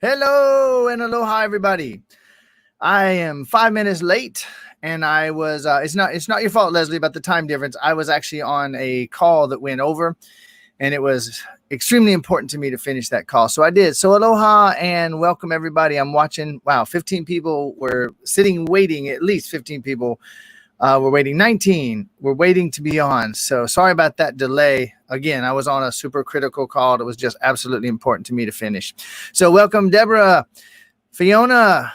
Hello and aloha, everybody. I am 5 minutes late, and I was. It's not your fault, Leslie, about the time difference. I was actually on a call that went over, and it was extremely important to me to finish that call, so I did. So aloha and welcome, everybody. I'm watching. Wow, 15 people were sitting waiting. At least 15 people we're waiting. 19 we're waiting to be on. So sorry about that delay. Again, I was on a super critical call that was just absolutely important to me to finish. So welcome, Deborah, Fiona,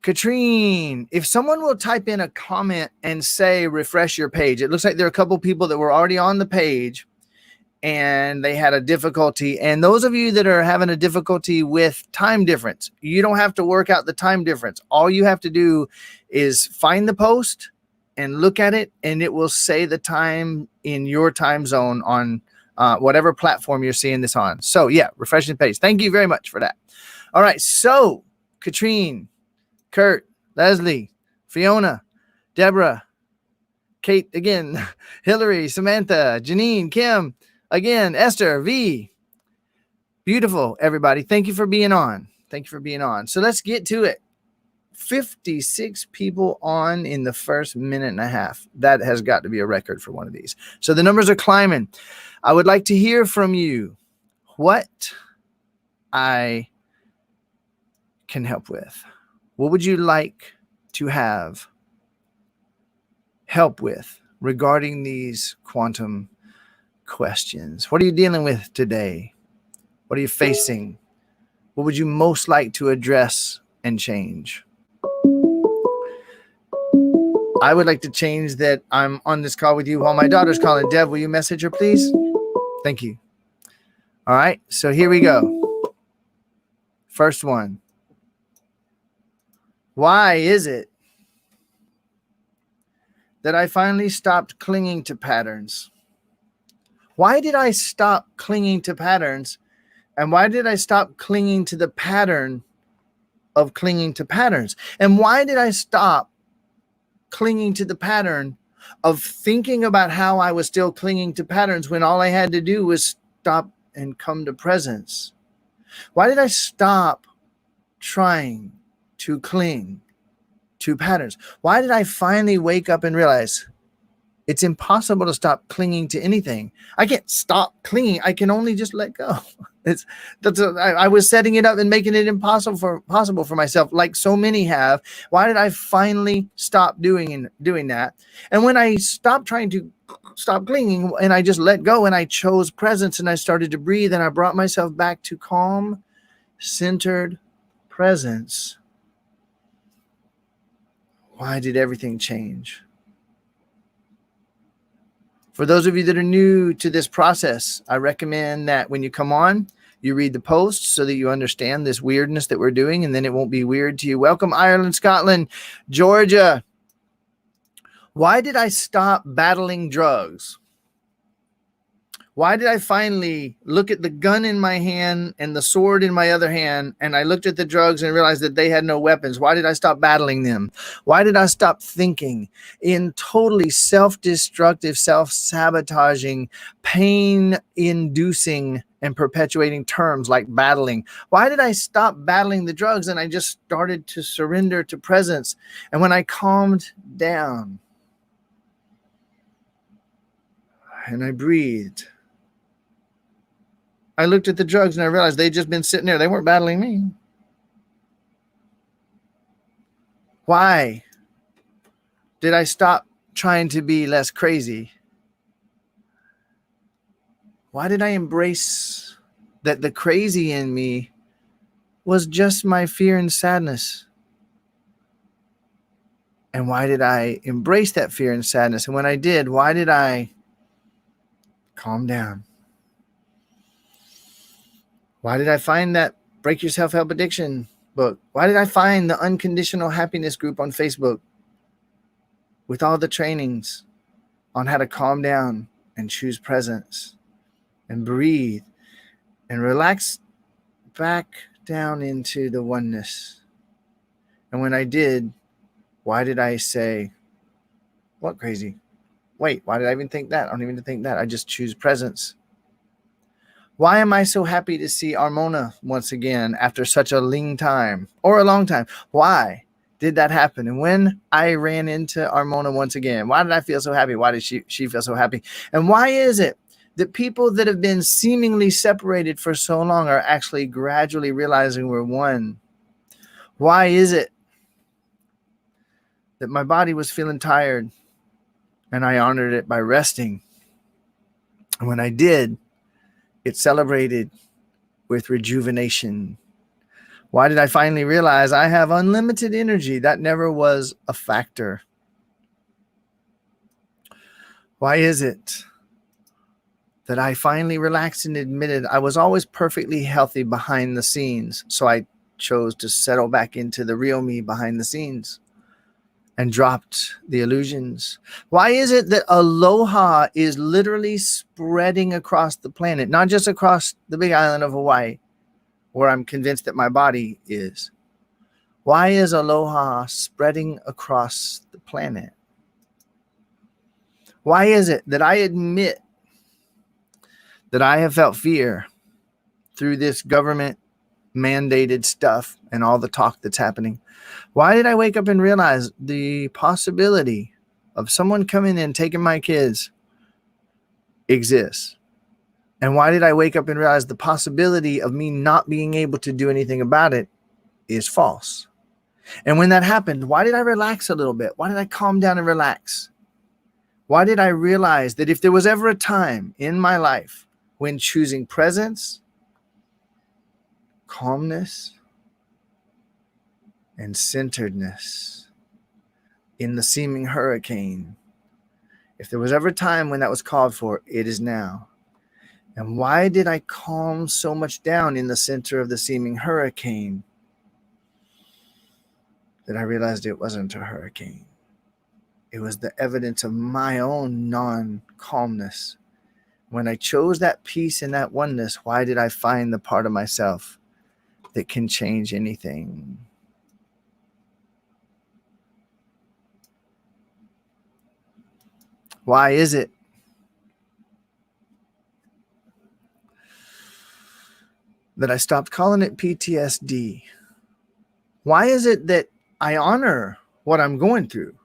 Katrine. If someone will type in a comment and say refresh your page. It looks like there are a couple people that were already on the page and they had a difficulty. And those of you that are having a difficulty with time difference, you don't have to work out the time difference. All you have to do is find the post and look at it, and it will say the time in your time zone on whatever platform you're seeing this on. So yeah, refresh the page. Thank you very much for that. All right, so Katrine, Kurt, Leslie, Fiona, Deborah, Kate again, Hilary, Samantha, Janine, Kim, again, Esther, V. Beautiful, everybody. Thank you for being on. Thank you for being on. So let's get to it. 56 people on in the first minute and a half. That has got to be a record for one of these. So the numbers are climbing. I would like to hear from you what I can help with. What would you like to have help with regarding these quantum questions? What are you dealing with today? What are you facing? What would you most like to address and change? I would like to change that I'm on this call with you while my daughter's calling. Deb, will you message her, please? Thank you. All right, so here we go. First one. Why is it that I finally stopped clinging to patterns? Why did I stop clinging to patterns? And why did I stop clinging to the pattern of clinging to patterns? And why did I stop clinging to the pattern of thinking about how I was still clinging to patterns when all I had to do was stop and come to presence? Why did I stop trying to cling to patterns? Why did I finally wake up and realize it's impossible to stop clinging to anything? I can't stop clinging. I can only just let go. I was setting it up and making it possible for myself, like so many have. Why did I finally stop doing that? And when I stopped trying to stop clinging and I just let go and I chose presence and I started to breathe and I brought myself back to calm, centered presence, why did everything change? For those of you that are new to this process, I recommend that when you come on, you read the post so that you understand this weirdness that we're doing, and then it won't be weird to you. Welcome, Ireland, Scotland, Georgia. Why did I stop battling drugs? Why did I finally look at the gun in my hand and the sword in my other hand, and I looked at the drugs and realized that they had no weapons? Why did I stop battling them? Why did I stop thinking in totally self-destructive, self-sabotaging, pain-inducing, and perpetuating terms like battling? Why did I stop battling the drugs and I just started to surrender to presence? And when I calmed down and I breathed, I looked at the drugs and I realized they'd just been sitting there. They weren't battling me. Why did I stop trying to be less crazy? Why did I embrace that the crazy in me was just my fear and sadness? And why did I embrace that fear and sadness? And when I did, why did I calm down? Why did I find that Break Your Self-Help Addiction book? Why did I find the Unconditional Happiness group on Facebook with all the trainings on how to calm down and choose presence and breathe and relax back down into the oneness? And when I did, why did I say, what crazy? Wait, why did I even think that? I don't even think that. I just choose presence. Why am I so happy to see Armona once again after such a long time or a long time? Why did that happen? And when I ran into Armona once again, why did I feel so happy? Why did she feel so happy? And why is it that people that have been seemingly separated for so long are actually gradually realizing we're one? Why is it that my body was feeling tired and I honored it by resting? And when I did, it celebrated with rejuvenation. Why did I finally realize I have unlimited energy? That never was a factor. Why is it that I finally relaxed and admitted I was always perfectly healthy behind the scenes? So I chose to settle back into the real me behind the scenes and dropped the illusions. Why is it that aloha is literally spreading across the planet, not just across the big island of Hawaii, where I'm convinced that my body is? Why is aloha spreading across the planet? Why is it that I admit that I have felt fear through this government mandated stuff and all the talk that's happening? Why did I wake up and realize the possibility of someone coming in taking my kids exists? And why did I wake up and realize the possibility of me not being able to do anything about it is false? And when that happened, why did I relax a little bit? Why did I calm down and relax? Why did I realize that if there was ever a time in my life when choosing presence, calmness, and centeredness in the seeming hurricane, if there was ever a time when that was called for, it is now. And why did I calm so much down in the center of the seeming hurricane that I realized it wasn't a hurricane? It was the evidence of my own non-calmness. When I chose that peace and that oneness, why did I find the part of myself that can change anything? Why is it that I stopped calling it PTSD? Why is it that I honor what I'm going through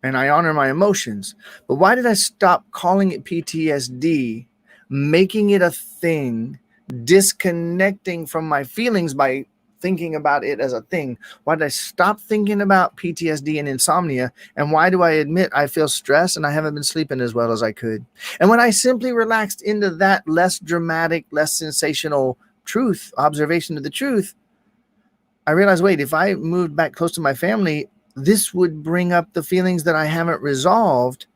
and I honor my emotions? But why did I stop calling it PTSD, making it a thing, disconnecting from my feelings by thinking about it as a thing? Why did I stop thinking about PTSD and insomnia? And why do I admit I feel stress and I haven't been sleeping as well as I could? And when I simply relaxed into that less dramatic, less sensational truth, observation of the truth, I realized, wait, if I moved back close to my family, this would bring up the feelings that I haven't resolved.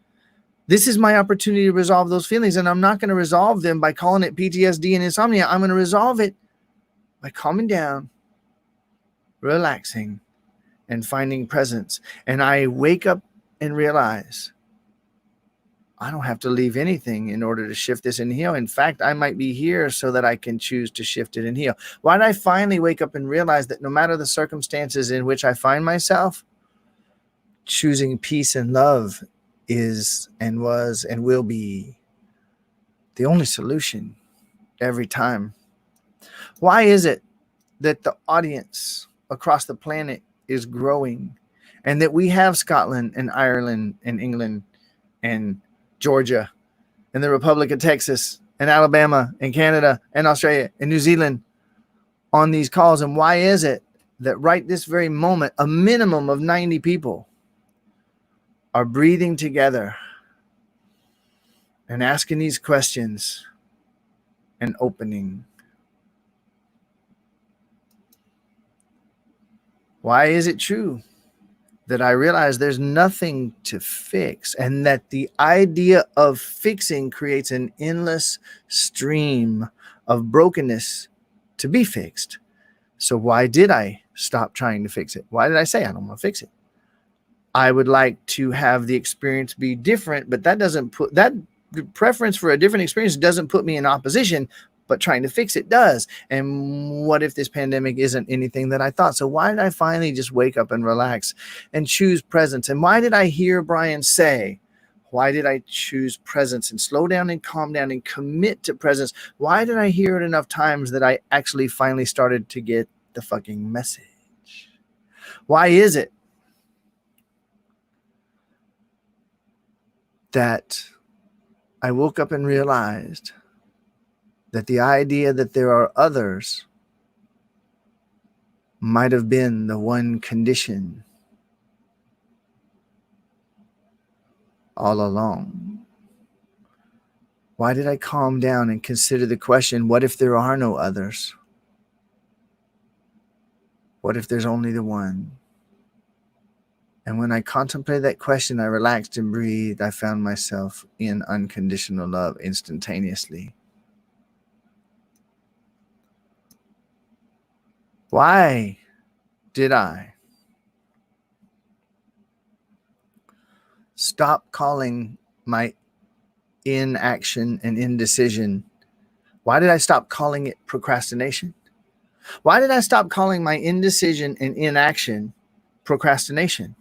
This is my opportunity to resolve those feelings. And I'm not going to resolve them by calling it PTSD and insomnia. I'm going to resolve it by calming down, relaxing, and finding presence. And I wake up and realize I don't have to leave anything in order to shift this and heal. In fact, I might be here so that I can choose to shift it and heal. Why did I finally wake up and realize that no matter the circumstances in which I find myself, choosing peace and love is and was and will be the only solution every time? Why is it that the audience across the planet is growing and that we have Scotland and Ireland and England and Georgia and the Republic of Texas and Alabama and Canada and Australia and New Zealand on these calls? And why is it that right this very moment, a minimum of 90 people are breathing together and asking these questions and opening? Why is it true that I realize there's nothing to fix and that the idea of fixing creates an endless stream of brokenness to be fixed? So why did I stop trying to fix it? Why did I say I don't want to fix it? I would like to have the experience be different, but that doesn't put that preference for a different experience doesn't put me in opposition, but trying to fix it does. And what if this pandemic isn't anything that I thought? So why did I finally just wake up and relax and choose presence? And why did I hear Brian say, Why did I choose presence and slow down and calm down and commit to presence? Why did I hear it enough times that I actually finally started to get the fucking message? Why is it that I woke up and realized that the idea that there are others might have been the one condition all along? Why did I calm down and consider the question, what if there are no others? What if there's only the one? And when I contemplated that question, I relaxed and breathed. I found myself in unconditional love instantaneously. Why did I stop calling my inaction and indecision? Why did I stop calling it procrastination? Why did I stop calling my indecision and inaction procrastination?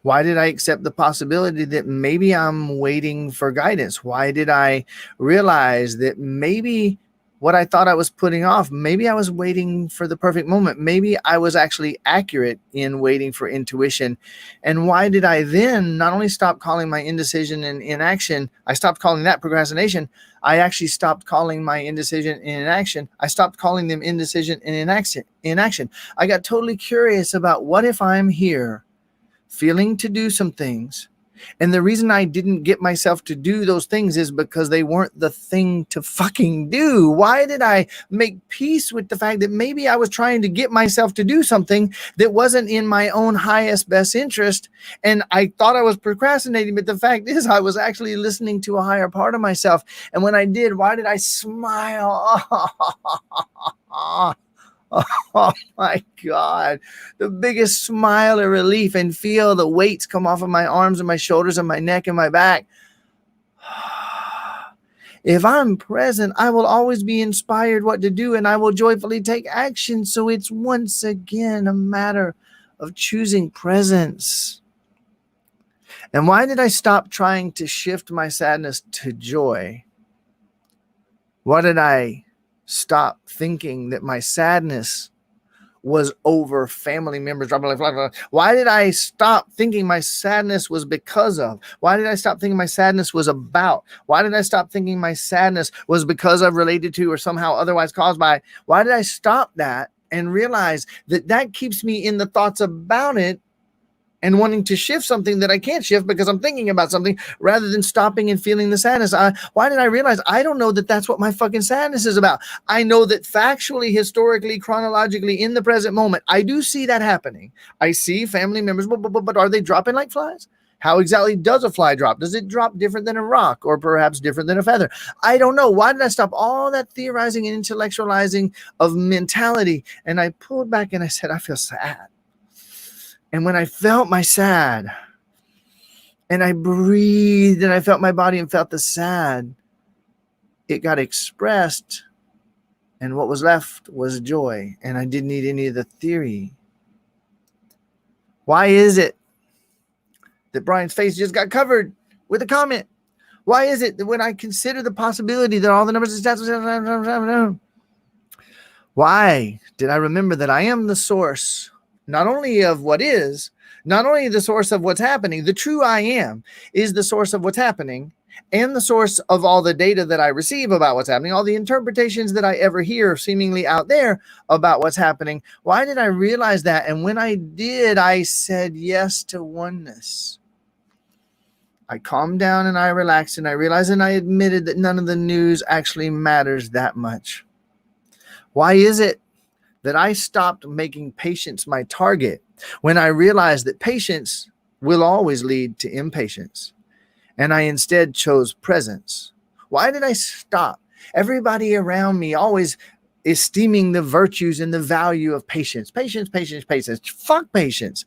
Why did I accept the possibility that maybe I'm waiting for guidance? Why did I realize that maybe what I thought I was putting off, maybe I was waiting for the perfect moment. Maybe I was actually accurate in waiting for intuition. And why did I then not only stop calling my indecision and inaction, I stopped calling that procrastination. I actually stopped calling my indecision and inaction. I stopped calling them indecision and inaction. I got totally curious about what if I'm here feeling to do some things, and the reason I didn't get myself to do those things is because they weren't the thing to fucking do. Why did I make peace with the fact that maybe I was trying to get myself to do something that wasn't in my own highest best interest, and I thought I was procrastinating, but the fact is I was actually listening to a higher part of myself. And when I did, why did I smile? Oh my God, the biggest smile of relief, and feel the weights come off of my arms and my shoulders and my neck and my back. If I'm present, I will always be inspired what to do, and I will joyfully take action. So it's once again a matter of choosing presence. And why did I stop trying to shift my sadness to joy? Why did I stop thinking that my sadness was over family members? Why did I stop thinking my sadness was because of? Why did I stop thinking my sadness was about? Why did I stop thinking my sadness was because of, related to, or somehow otherwise caused by? Why did I stop that and realize that that keeps me in the thoughts about it and wanting to shift something that I can't shift because I'm thinking about something, rather than stopping and feeling the sadness? Why did I realize I don't know that that's what my fucking sadness is about? I know that factually, historically, chronologically, in the present moment, I do see that happening. I see family members, but are they dropping like flies? How exactly does a fly drop? Does it drop different than a rock, or perhaps different than a feather? I don't know. Why did I stop all that theorizing and intellectualizing of mentality? And I pulled back and I said, I feel sad. And when I felt my sad, and I breathed and I felt my body and felt the sad, it got expressed, and what was left was joy. And I didn't need any of the theory. Why is it that Brian's face just got covered with a comment? Why is it that when I consider the possibility that all the numbers and stats, why did I remember that I am the source, not only of what is, not only the source of what's happening, the true I am is the source of what's happening, and the source of all the data that I receive about what's happening, all the interpretations that I ever hear seemingly out there about what's happening? Why did I realize that? And when I did, I said yes to oneness. I calmed down and I relaxed, and I realized and I admitted that none of the news actually matters that much. Why is it that I stopped making patience my target when I realized that patience will always lead to impatience, and I instead chose presence? Why did I stop everybody around me always esteeming the virtues and the value of patience? Patience. Fuck patience.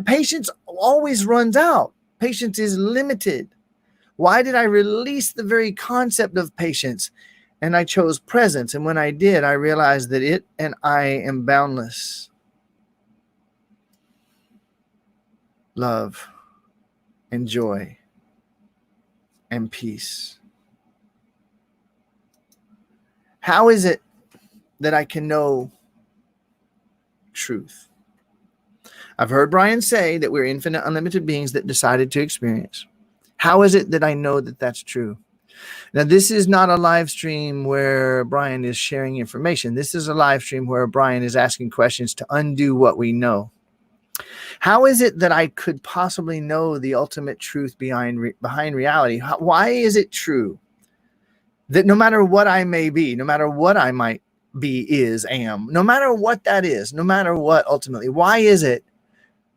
Patience always runs out. Patience is limited. Why did I release the very concept of patience? And I chose presence. And when I did, I realized that it and I am boundless. Love and joy and peace? How is it that I can know truth? I've heard Brian say that we're infinite, unlimited beings that decided to experience. How is it that I know that that's true? Now, this is not a live stream where Brian is sharing information. This is a live stream where Brian is asking questions to undo what we know. How is it that I could possibly know the ultimate truth behind reality? Why is it true that no matter what I may be, no matter what I might be, am, no matter what that is, no matter what ultimately, why is it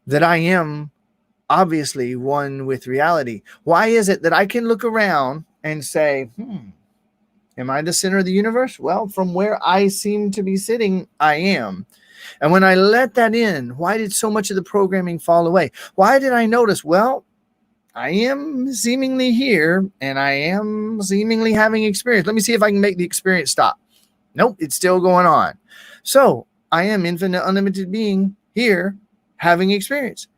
that I am obviously one with reality? Why is it that I can look around and say, am I the center of the universe? Well, from where I seem to be sitting, I am. And when I let that in, why did so much of the programming fall away? Why did I notice, well, I am seemingly here and I am seemingly having experience. Let me see if I can make the experience stop. Nope, it's still going on. So I am infinite, unlimited being here having experience.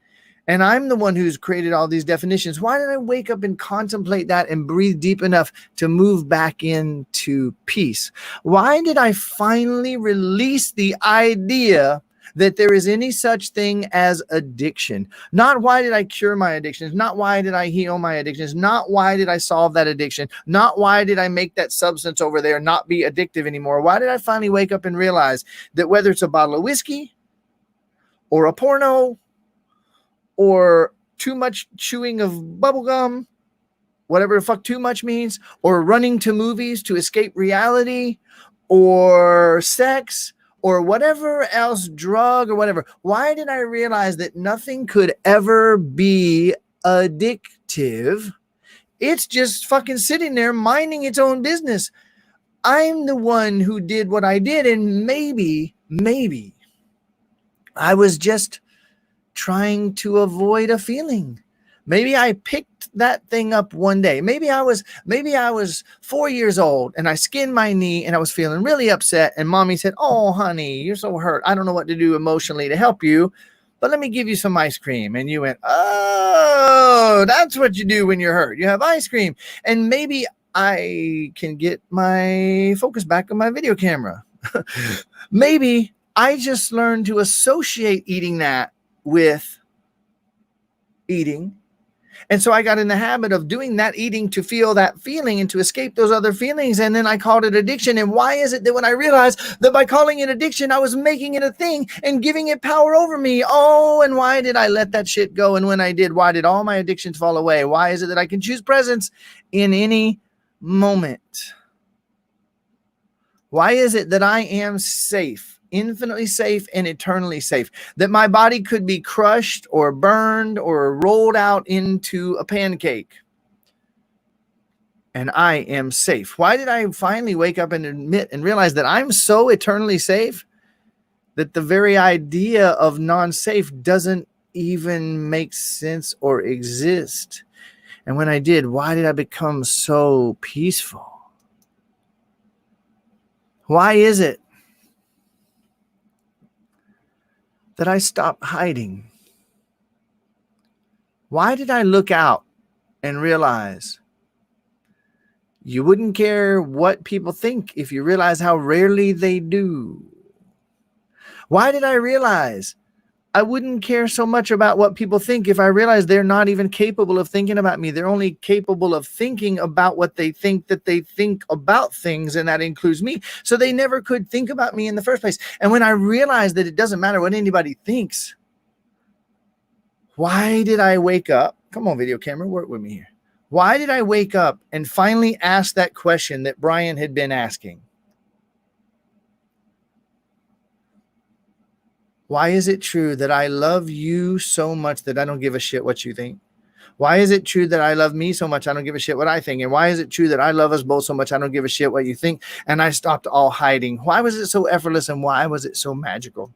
And I'm the one who's created all these definitions. Why did I wake up and contemplate that and breathe deep enough to move back into peace? Why did I finally release the idea that there is any such thing as addiction? Not why did I cure my addictions? Not why did I heal my addictions? Not why did I solve that addiction? Not why did I make that substance over there not be addictive anymore? Why did I finally wake up and realize that whether it's a bottle of whiskey or a porno or too much chewing of bubble gum, whatever the fuck too much means, or running to movies to escape reality, or sex, or whatever else, drug or whatever. Why did I realize that nothing could ever be addictive? It's just fucking sitting there minding its own business. I'm the one who did what I did, and maybe I was just trying to avoid a feeling. Maybe I picked that thing up one day. Maybe I was 4 years old and I skinned my knee and I was feeling really upset. And mommy said, "Oh, honey, you're so hurt. I don't know what to do emotionally to help you, but let me give you some ice cream." And you went, "Oh, that's what you do when you're hurt. You have ice cream." And maybe I can get my focus back on my video camera. Maybe I just learned to associate eating that with eating. And so I got in the habit of doing that eating to feel that feeling and to escape those other feelings. And then I called it addiction. And why is it that when I realized that by calling it addiction, I was making it a thing and giving it power over me? Oh, and why did I let that shit go? And when I did, why did all my addictions fall away? Why is it that I can choose presence in any moment? Why is it that I am safe? Infinitely safe and eternally safe, that my body could be crushed or burned or rolled out into a pancake, and I am safe? Why did I finally wake up and admit and realize that I'm so eternally safe that the very idea of non-safe doesn't even make sense or exist? And when I did, why did I become so peaceful? Why is it that I stopped hiding? Why did I look out and realize you wouldn't care what people think if you realize how rarely they do? Why did I realize I wouldn't care so much about what people think if I realized they're not even capable of thinking about me? They're only capable of thinking about what they think that they think about things, and that includes me. So they never could think about me in the first place. And when I realized that it doesn't matter what anybody thinks, why did I wake up? Come on, video camera, work with me here. Why did I wake up and finally ask that question that Brian had been asking? Why is it true that I love you so much that I don't give a shit what you think? Why is it true that I love me so much I don't give a shit what I think? And why is it true that I love us both so much I don't give a shit what you think? And I stopped all hiding. Why was it so effortless, and why was it so magical?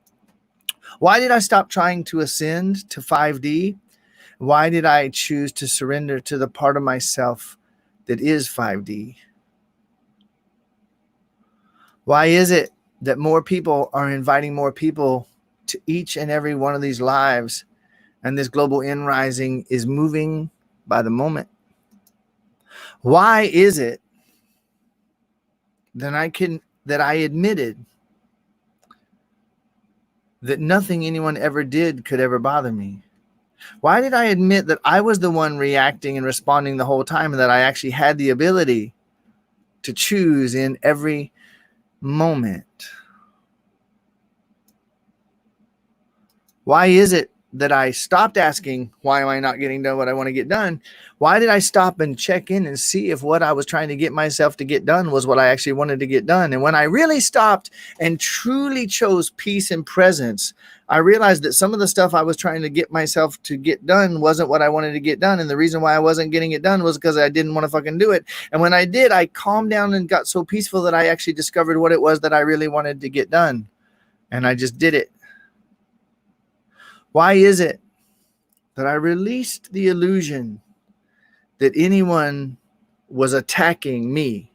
Why did I stop trying to ascend to 5D? Why did I choose to surrender to the part of myself that is 5D? Why is it that more people are inviting more people to each and every one of these lives, and this global INrising is moving by the moment? Why is it that I admitted that nothing anyone ever did could ever bother me? Why did I admit that I was the one reacting and responding the whole time, and that I actually had the ability to choose in every moment? Why is it that I stopped asking, why am I not getting done what I want to get done? Why did I stop and check in and see if what I was trying to get myself to get done was what I actually wanted to get done? And when I really stopped and truly chose peace and presence, I realized that some of the stuff I was trying to get myself to get done wasn't what I wanted to get done. And the reason why I wasn't getting it done was because I didn't want to fucking do it. And when I did, I calmed down and got so peaceful that I actually discovered what it was that I really wanted to get done. And I just did it. Why is it that I released the illusion that anyone was attacking me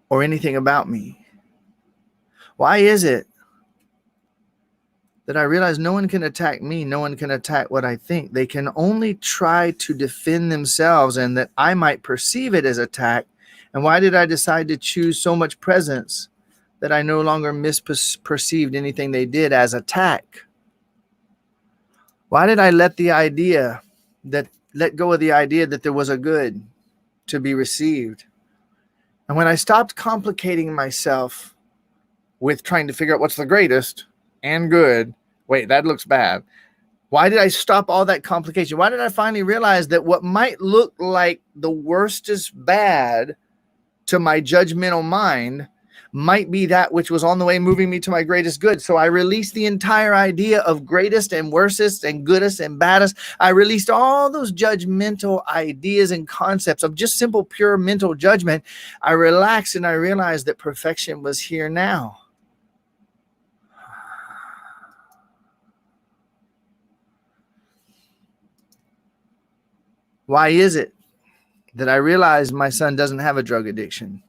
or anything about me? Why is it that I realized no one can attack me, no one can attack what I think? They can only try to defend themselves, and that I might perceive it as attack. And why did I decide to choose so much presence that I no longer misperceived anything they did as attack? Why did I let go of the idea that there was a good to be received? And when I stopped complicating myself with trying to figure out what's the greatest and good, wait, that looks bad. Why did I stop all that complication? Why did I finally realize that what might look like the worst is bad to my judgmental mind might be that which was on the way moving me to my greatest good? So I released the entire idea of greatest and worstest and goodest and baddest. I released all those judgmental ideas and concepts of just simple, pure mental judgment. I relaxed and I realized that perfection was here now. Why is it that I realized my son doesn't have a drug addiction?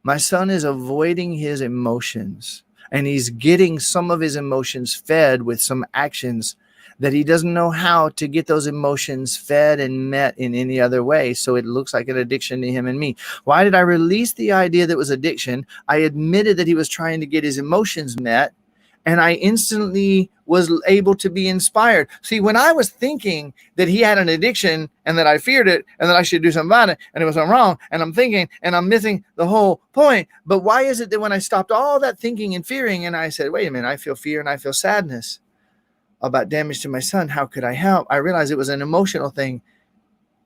My son is avoiding his emotions, and he's getting some of his emotions fed with some actions that he doesn't know how to get those emotions fed and met in any other way. So it looks like an addiction to him and me. Why did I release the idea that was addiction? I admitted that he was trying to get his emotions met, and I instantly was able to be inspired. See, when I was thinking that he had an addiction and that I feared it and that I should do something about it and it was wrong, and I'm thinking and I'm missing the whole point. But why is it that when I stopped all that thinking and fearing and I said, wait a minute, I feel fear and I feel sadness about damage to my son, how could I help? I realized it was an emotional thing,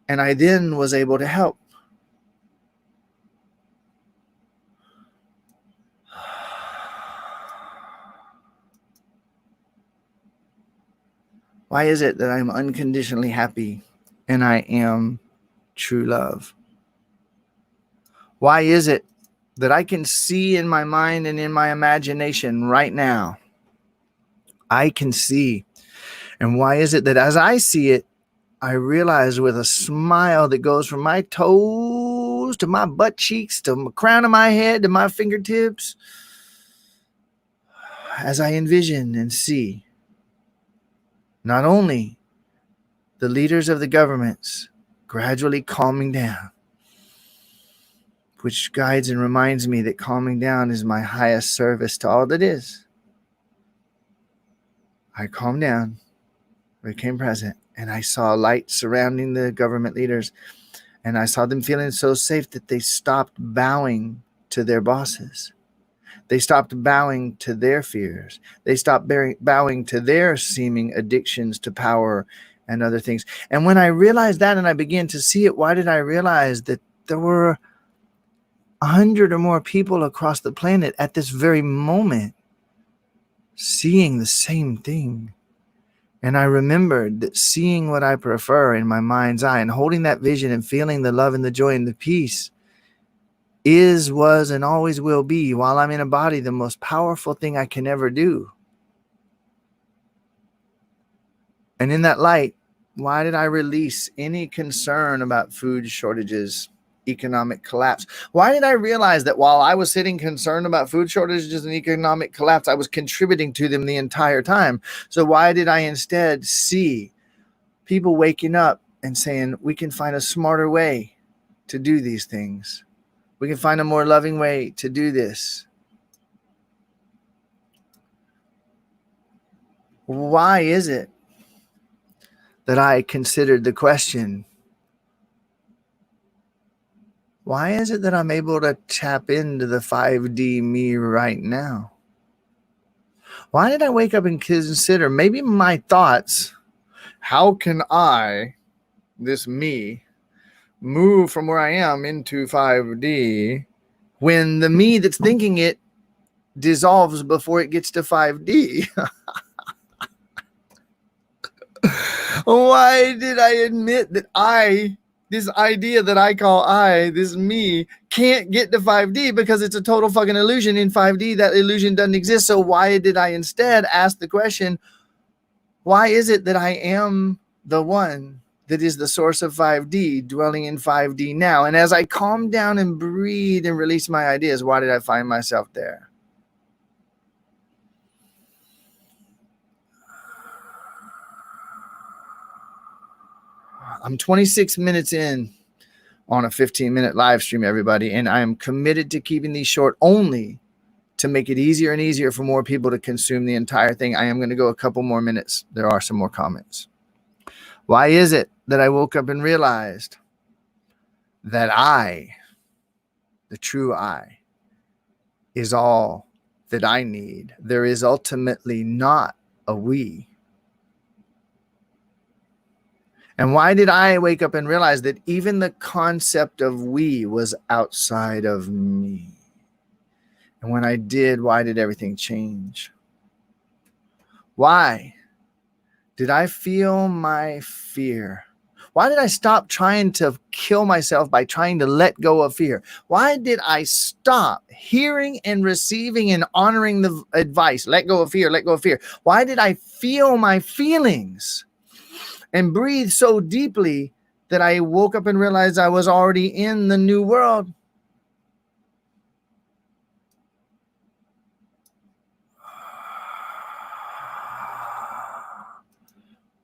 and I then was able to help. Why is it that I'm unconditionally happy and I am true love? Why is it that I can see in my mind and in my imagination right now? I can see. And why is it that as I see it, I realize with a smile that goes from my toes to my butt cheeks to the crown of my head to my fingertips, as I envision and see not only the leaders of the governments gradually calming down, which guides and reminds me that calming down is my highest service to all that is. I calmed down, became present, and I saw light surrounding the government leaders, and I saw them feeling so safe that they stopped bowing to their bosses. They stopped bowing to their fears. They stopped bowing to their seeming addictions to power and other things. And when I realized that and I began to see it, why did I realize that there were 100 or more people across the planet at this very moment seeing the same thing? And I remembered that seeing what I prefer in my mind's eye and holding that vision and feeling the love and the joy and the peace is, was, and always will be, while I'm in a body, the most powerful thing I can ever do. And in that light, why did I release any concern about food shortages, economic collapse? Why did I realize that while I was sitting concerned about food shortages and economic collapse, I was contributing to them the entire time? So why did I instead see people waking up and saying, we can find a smarter way to do these things. We can find a more loving way to do this. Why is it that I considered the question, why is it that I'm able to tap into the 5D me right now? Why did I wake up and consider maybe my thoughts, how can I, this me, move from where I am into 5D when the me that's thinking it dissolves before it gets to 5D? Why did I admit that this idea that I call this me, can't get to 5D because it's a total fucking illusion? In 5D, that illusion doesn't exist. So why did I instead ask the question, why is it that I am the one that is the source of 5D, dwelling in 5D now? And as I calm down and breathe and release my ideas, why did I find myself there? I'm 26 minutes in on a 15-minute live stream, everybody, and I am committed to keeping these short only to make it easier and easier for more people to consume the entire thing. I am going to go a couple more minutes. There are some more comments. Why is it that I woke up and realized that I, the true I, is all that I need? There is ultimately not a we. And why did I wake up and realize that even the concept of we was outside of me? And when I did, why did everything change? Why did I feel my fear? Why did I stop trying to kill myself by trying to let go of fear? Why did I stop hearing and receiving and honoring the advice? Let go of fear, let go of fear. Why did I feel my feelings and breathe so deeply that I woke up and realized I was already in the new world?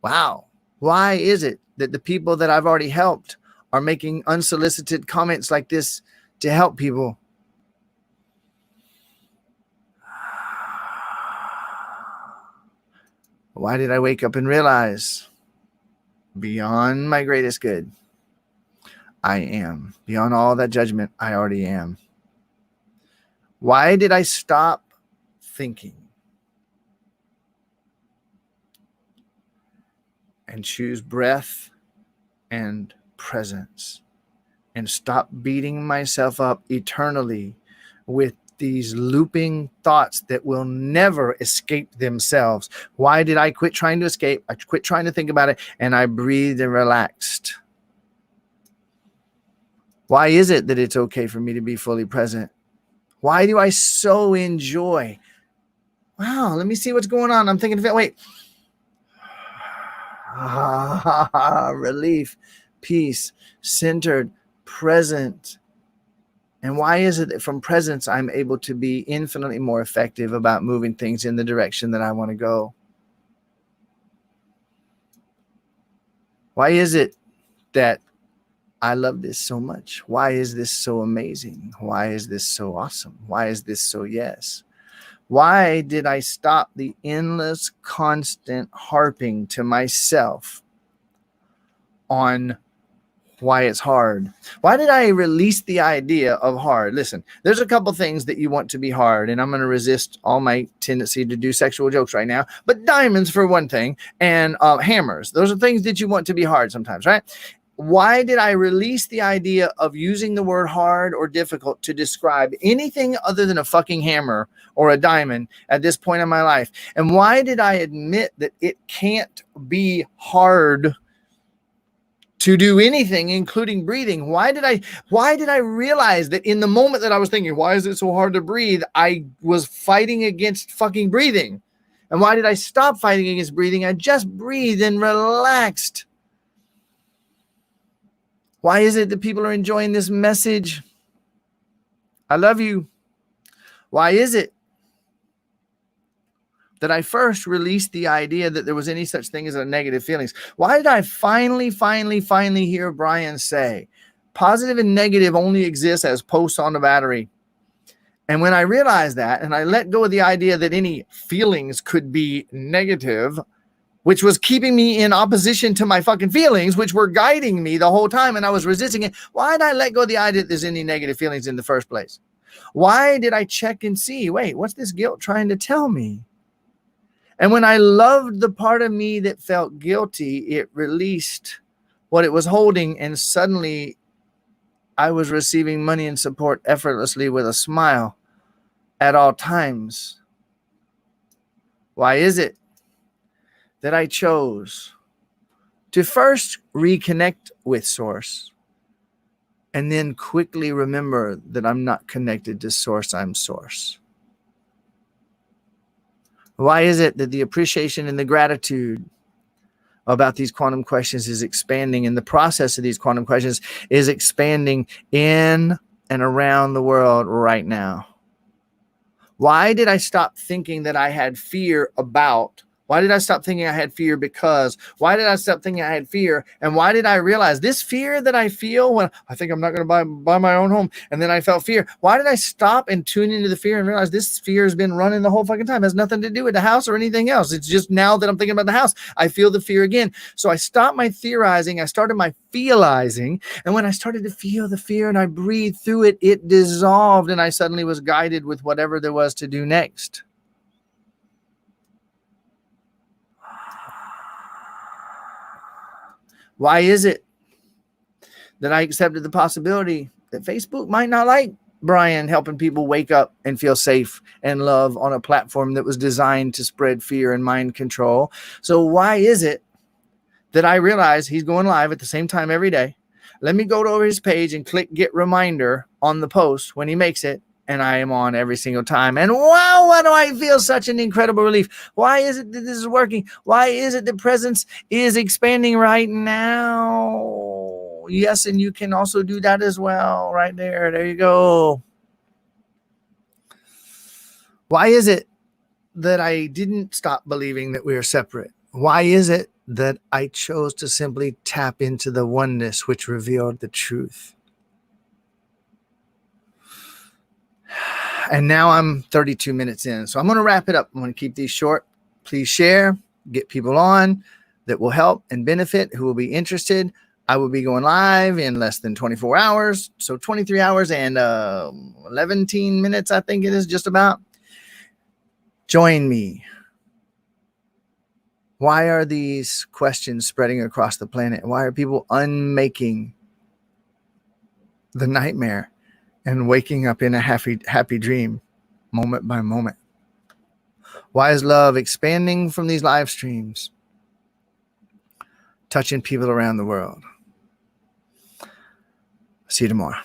Wow. Why is it that the people that I've already helped are making unsolicited comments like this to help people? Why did I wake up and realize beyond my greatest good, I am. Beyond all that judgment, I already am. Why did I stop thinking and choose breath and presence and stop beating myself up eternally with these looping thoughts that will never escape themselves? Why did I quit trying to escape? I quit trying to think about it, and I breathed and relaxed. Why is it that it's okay for me to be fully present? Why do I so enjoy? Wow, let me see what's going on. I'm thinking of it. Wait. Relief, peace, centered, present. And why is it that from presence, I'm able to be infinitely more effective about moving things in the direction that I want to go? Why is it that I love this so much? Why is this so amazing? Why is this so awesome? Why is this so yes? Why did I stop the endless, constant harping to myself on why it's hard? Why did I release the idea of hard? Listen, there's a couple things that you want to be hard, and I'm going to resist all my tendency to do sexual jokes right now, but diamonds for one thing, and hammers. Those are things that you want to be hard sometimes, right? Why did I release the idea of using the word hard or difficult to describe anything other than a fucking hammer or a diamond at this point in my life? And why did I admit that it can't be hard to do anything, including breathing? Why did I realize that in the moment that I was thinking, why is it so hard to breathe, I was fighting against fucking breathing? And why did I stop fighting against breathing? I just breathed and relaxed. Why is it that people are enjoying this message? I love you. Why is it that I first released the idea that there was any such thing as a negative feelings? Why did I finally hear Brian say positive and negative only exist as posts on the battery? And when I realized that, and I let go of the idea that any feelings could be negative, which was keeping me in opposition to my fucking feelings, which were guiding me the whole time, and I was resisting it. Why did I let go of the idea that there's any negative feelings in the first place? Why did I check and see, wait, what's this guilt trying to tell me? And when I loved the part of me that felt guilty, it released what it was holding, and suddenly I was receiving money and support effortlessly with a smile at all times. Why is it that I chose to first reconnect with Source and then quickly remember that I'm not connected to Source, I'm Source? Why is it that the appreciation and the gratitude about these quantum questions is expanding, and the process of these quantum questions is expanding in and around the world right now? Why did I stop thinking that I had fear about? Why did I stop thinking I had fear because? Why did I stop thinking I had fear? And why did I realize this fear that I feel when I think I'm not going to buy my own home, and then I felt fear? Why did I stop and tune into the fear and realize this fear has been running the whole fucking time? It has nothing to do with the house or anything else. It's just now that I'm thinking about the house, I feel the fear again. So I stopped my theorizing. I started my feelizing. And when I started to feel the fear and I breathed through it, it dissolved, and I suddenly was guided with whatever there was to do next. Why is it that I accepted the possibility that Facebook might not like Brian helping people wake up and feel safe and love on a platform that was designed to spread fear and mind control? So why is it that I realize he's going live at the same time every day? Let me go over his page and click get reminder on the post when he makes it, and I am on every single time. And wow, why do I feel such an incredible relief? Why is it that this is working? Why is it that presence is expanding right now? Yes, and you can also do that as well right there. There you go. Why is it that I didn't stop believing that we are separate? Why is it that I chose to simply tap into the oneness which revealed the truth? And now I'm 32 minutes in. So I'm going to wrap it up. I'm going to keep these short. Please share, get people on that will help and benefit, who will be interested. I will be going live in less than 24 hours. So 23 hours and 11 minutes, I think it is just about. Join me. Why are these questions spreading across the planet? Why are people unmaking the nightmare and waking up in a happy dream moment by moment? Why is love expanding from these live streams, touching people around the world? See you tomorrow.